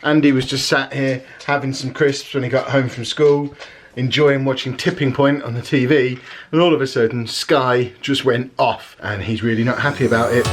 Andy was just sat here having some crisps when he got home from school, enjoying watching Tipping Point on the TV, and all of a sudden Sky just went off and he's really not happy about it.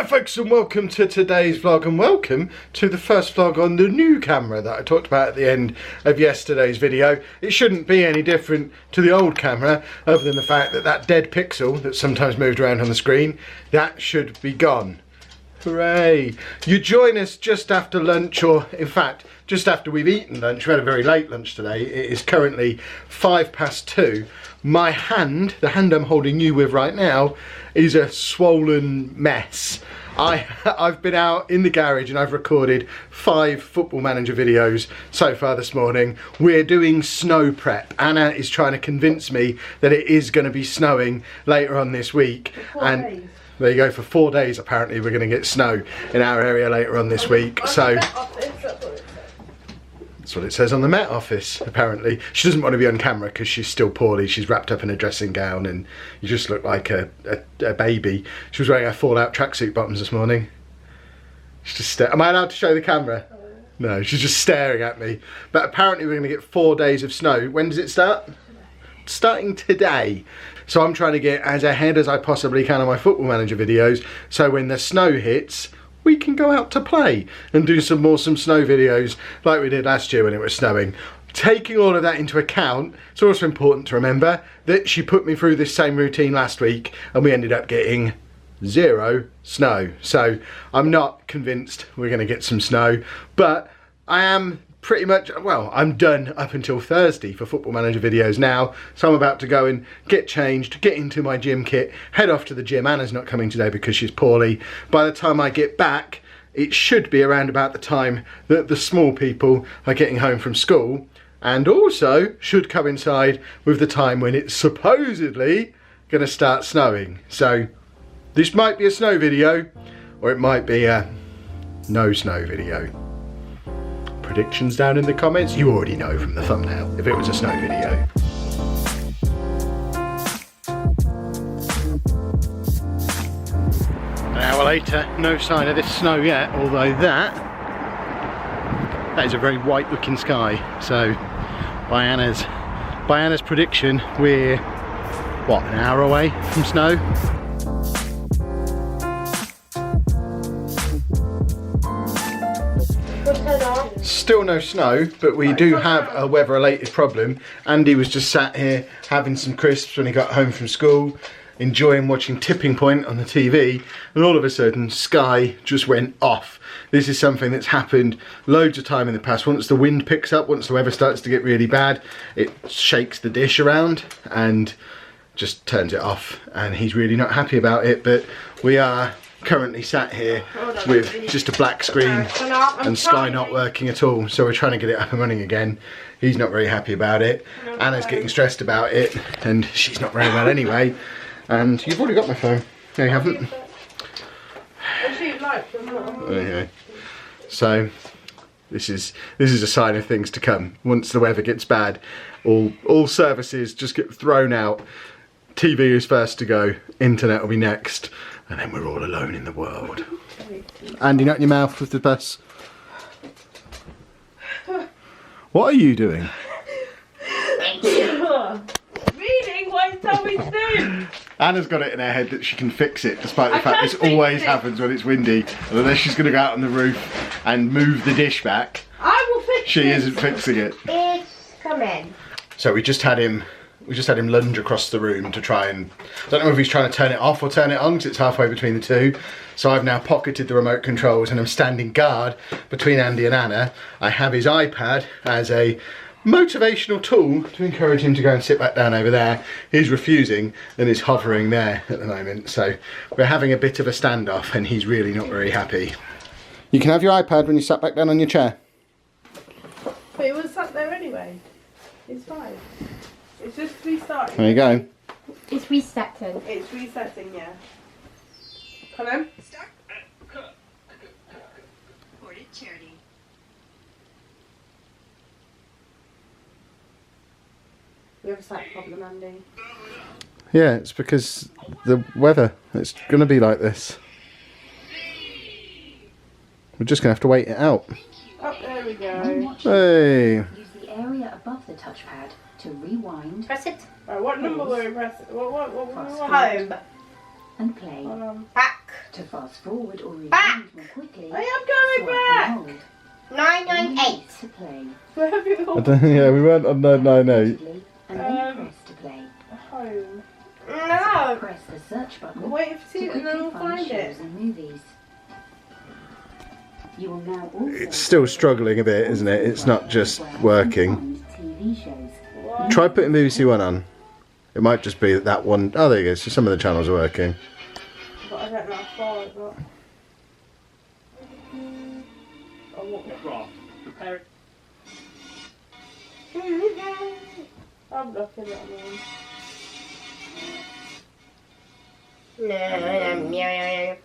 Folks, and welcome to today's vlog, and welcome to the first vlog on the new camera that I talked about at the end of yesterday's video. It shouldn't be any different to the old camera, other than the fact that that dead pixel that sometimes moved around on the screen, that should be gone. Hooray! You join us just after lunch, or in fact just after we've eaten lunch. We had a very late lunch today. It is currently 2:05. My hand, the hand I'm holding you with right now, is a swollen mess. I've been out in the garage and I've recorded 5 Football Manager videos so far this morning. We're doing snow prep. Anna is trying to convince me that it is going to be snowing later on this week. And there you go, for 4 days apparently we're going to get snow in our area later on this week. So that's what it says on the Met Office, apparently. She doesn't want to be on camera because she's still poorly. She's wrapped up in a dressing gown and you just look like a baby. She was wearing her fall-out tracksuit bottoms this morning. She's just am I allowed to show the camera? No, she's just staring at me. But apparently we're going to get 4 days of snow. When does it start? Starting today. So I'm trying to get as ahead as I possibly can on my Football Manager videos, so when the snow hits, we can go out to play and do some snow videos like we did last year when it was snowing. Taking all of that into account, it's also important to remember that she put me through this same routine last week and we ended up getting 0 snow. So I'm not convinced we're going to get some snow, but I am pretty much, well, I'm done up until Thursday for Football Manager videos now, so I'm about to go and get changed, get into my gym kit, head off to the gym. Anna's not coming today because she's poorly. By the time I get back, it should be around about the time that the small people are getting home from school, and also should coincide with the time when it's supposedly going to start snowing. So this might be a snow video, or it might be a no snow video. Predictions down in the comments. You already know from the thumbnail if it was a snow video. An hour later, no sign of this snow yet, although that is a very white looking sky. So by Anna's prediction, we're what, an hour away from snow? Still no snow, but we do have a weather-related problem. Andy was just sat here having some crisps when he got home from school, enjoying watching Tipping Point on the TV, and all of a sudden Sky just went off. This is something that's happened loads of time in the past. Once the wind picks up, once the weather starts to get really bad, it shakes the dish around and just turns it off, and he's really not happy about it. But we are currently sat here with just a black screen and Sky not working at all, so we're trying to get it up and running again. He's not very happy about it. Anna's getting stressed about it, and she's not very well anyway. And you've already got my phone. No, you haven't. Okay. So this is a sign of things to come. Once the weather gets bad, all services just get thrown out. TV is first to go, internet will be next, and then we're all alone in the world. Andy, not in your mouth with the bus. What are you doing? Reading what Tommy's doing. Anna's got it in her head that she can fix it, despite the fact this always happens when it's windy. And unless she's going to go out on the roof and move the dish back, I will fix it. She isn't fixing it. It's coming. So we just had him lunge across the room to try and, I don't know if he's trying to turn it off or turn it on because it's halfway between the two. So I've now pocketed the remote controls and I'm standing guard between Andy and Anna. I have his iPad as a motivational tool to encourage him to go and sit back down over there. He's refusing and is hovering there at the moment. So we're having a bit of a standoff and he's really not very happy. You can have your iPad when you sat back down on your chair. But it was sat there anyway. It's fine. It's just restarting. There you go. It's resetting. It's resetting, yeah. Hello? Start. Boarded charity. We have a slight problem, Andy. Yeah, it's because the weather. It's going to be like this. We're just going to have to wait it out. Oh, there we go. Hey. Use the area above the touchpad to rewind. Press it. Right, what number were we pressing? What Home. And play. Back. To fast forward or rewind Back. more quickly. I am going back. 998. To play. Where have you all Yeah, we weren't on 998. And then press to play. home? No. Press the search button. Wait for to you and then we'll quickly find it. shows and movies. You will now also It's still struggling a bit, isn't it? It's not just working. TV shows. Try putting BBC One on. It might just be that one. Oh, there you go. So some of the channels are working. But I don't know how far it got. Oh, what? Prepare it. I'm looking at one. No.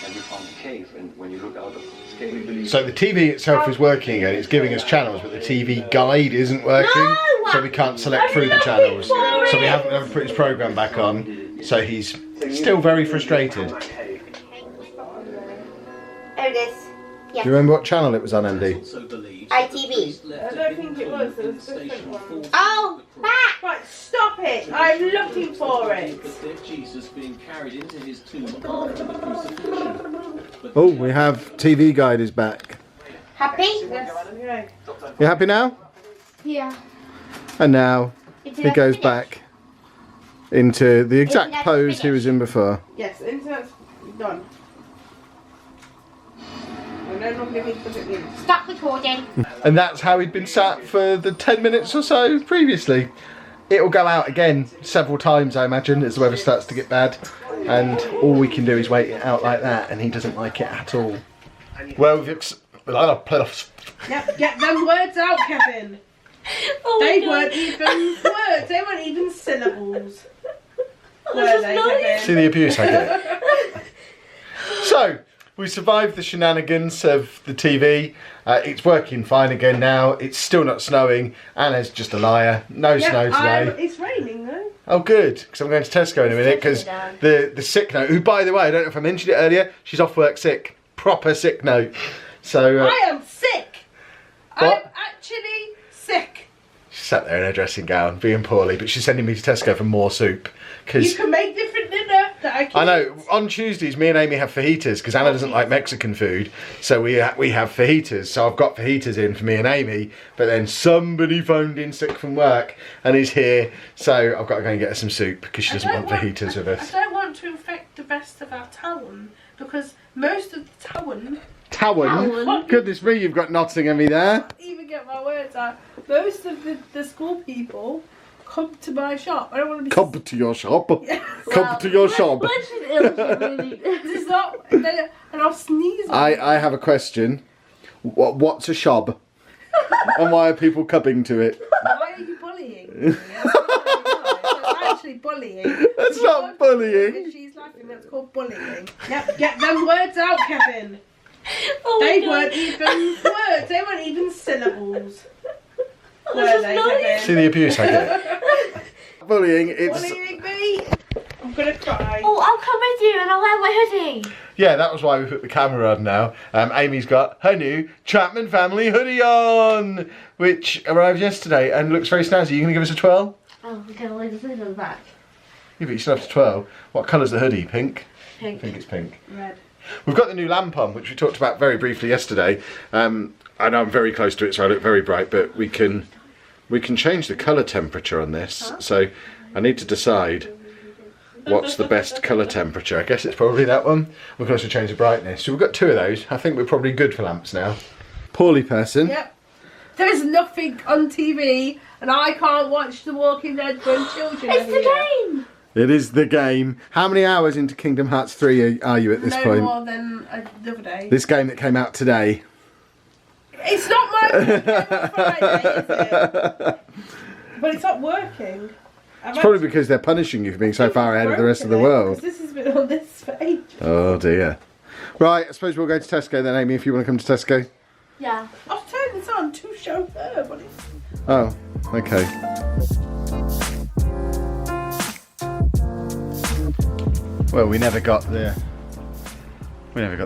And you found the cave, and when you look out of the cave, we believe. So the TV itself is working and it's giving us channels, but the TV guide isn't working, so we can't select through the channels. So we haven't ever put his program back on. So he's still very frustrated. There it is. Do you remember what channel it was on, Andy? ITV. I don't think it was. It was a different one. Oh, back. Right, stop it! I'm looking for it. Oh, we have TV guide is back. Happy? Yes, okay. You happy now? Yeah. And now he goes back into the exact pose he was in before. Yes, internet's done. We're no longer need to it. Stop recording. And that's how he'd been sat for the 10 minutes or so previously. It'll go out again several times, I imagine, as the weather starts to get bad. And all we can do is wait it out like that, and he doesn't like it at all. Well, Yep, get them words out, Kevin. They weren't even words, they weren't even syllables. Were they, Kevin? see the abuse I get. So, we survived the shenanigans of the TV. It's working fine again now. It's still not snowing. Anna's just a liar. No snow today. It's raining though. Oh, good, because I'm going to Tesco in a minute. Because the sick note, who, by the way, I don't know if I mentioned it earlier, she's off work sick. Proper sick note. So I am sick. What? I'm actually sick. she sat there in her dressing gown, being poorly, but she's sending me to Tesco for more soup. You Because can make different dinner that I can I know, on Tuesdays, me and Amy have fajitas, because Anna doesn't like Mexican food, so we have fajitas. So I've got fajitas in for me and Amy, but then somebody phoned in sick from work and is here, so I've got to go and get her some soup, because she doesn't want fajitas with us. I don't want to infect the rest of our town, because most of the town... Towan? Goodness me, you've got Nottingham there. Even get my words out. Most of the school people come to my shop. I don't want to be... Come to your shop. Come to your shop. It's not... And I'll sneeze on it. I have a question. What's a shop? And why are people coming to it? Why are you bullying me? That's actually bullying. That's not bullying. She's laughing. That's called bullying. Yep, get them words out, Kevin. They weren't even words. They weren't even syllables. Were they, Kevin? See the abuse I get. Bullying, it's... Bullying me. I'm gonna cry. Oh, I'll come with you and I'll wear my hoodie. Yeah, that was why we put the camera on now. Amy's got her new Chapman Family hoodie on, which arrived yesterday and looks very snazzy. You going to give us a twirl? Oh, okay, well, it's on the back. Yeah, but you still have to twirl. What colour's the hoodie? Pink? Pink. I think it's pink. Red. We've got the new lamp on, which we talked about very briefly yesterday. I know I'm very close to it, so I look very bright, but we can change the colour temperature on this. So I need to decide what's the best colour temperature. I guess it's probably that one. We can also change the brightness. So we've got two of those. I think we're probably good for lamps now. Poorly person. Yep. There's nothing on TV, and I can't watch The Walking Dead when children It's are the here. game! It is the game. How many hours into Kingdom Hearts 3 are you at this No point? more than the other day. This game that came out today. It's not my weekend on Friday, is it? But it's not working. It's probably because they're punishing you for being so far ahead of the rest of the world. This has been on this for ages. Oh dear. Right, I suppose we'll go to Tesco then, Amy, if you want to come to Tesco. Yeah. I've turned this on to show her what it's... Oh, okay. Well, we never got the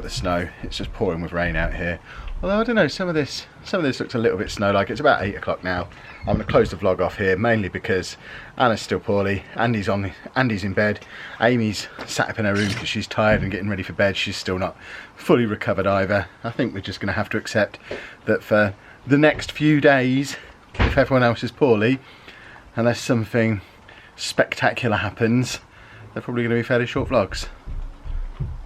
snow. It's just pouring with rain out here. Although I don't know, some of this looks a little bit snow-like. It's about 8 o'clock now. I'm going to close the vlog off here, mainly because Anna's still poorly. Andy's in bed. Amy's sat up in her room because she's tired and getting ready for bed. She's still not fully recovered either. I think we're just going to have to accept that for the next few days, if everyone else is poorly, unless something spectacular happens, they're probably going to be fairly short vlogs.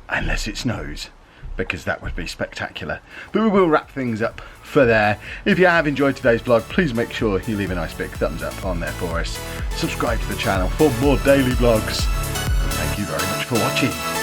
Unless it snows, because that would be spectacular. But we will wrap things up for there. If you have enjoyed today's vlog, please make sure you leave a nice big thumbs up on there for us. Subscribe to the channel for more daily vlogs. And thank you very much for watching.